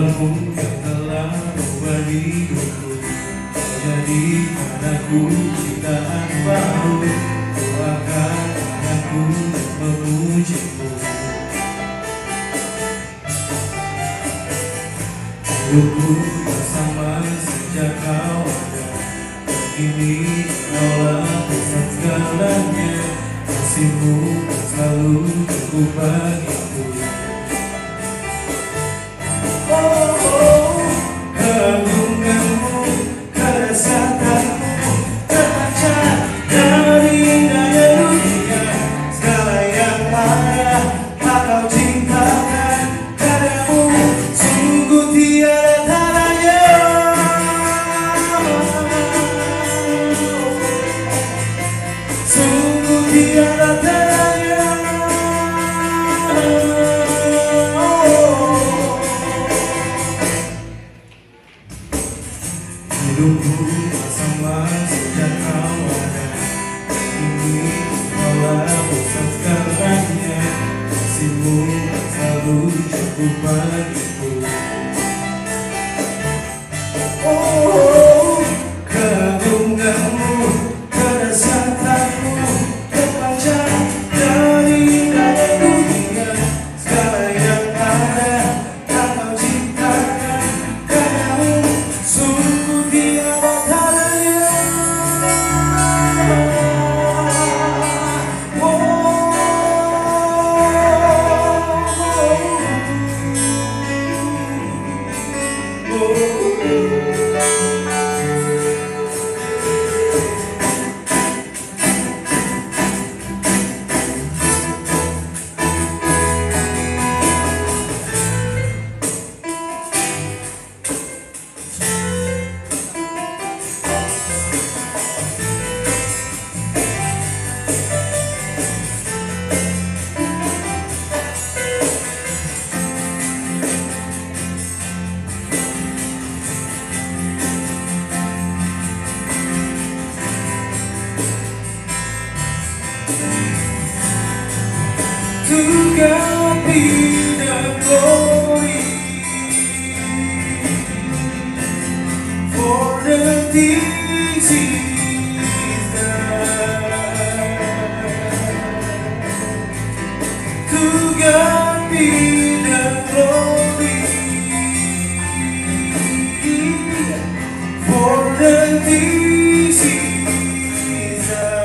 Amalmu yang telah membuat hidupku menjadikan aku ciptaan baru. Doakan aku memujimu. Hidupku bersama sejak kau ada. Kini kaulah pusat segalanya. Kasihmu selalu cukup bagiku. Keagunganmu, kedasaranmu terpancar dari daya dunia. Segala yang ada kau ciptakan, padamu sungguh tiada tandanya. Sungguh tiada tandanya. Hidupku bersama sejak kau ada. Kini kaulah pusat segalanya. Kasihmu selalu cukup bagiku. Keagunganmu, kedasaranmu terpancar dari daya dunia. Segala yang ada kau ciptakan, padamu sungguh tiada tandanya. To God be the glory for the things He's done. To God be the glory for the things He's done.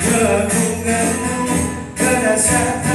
Keagunganmu, kedasaranmu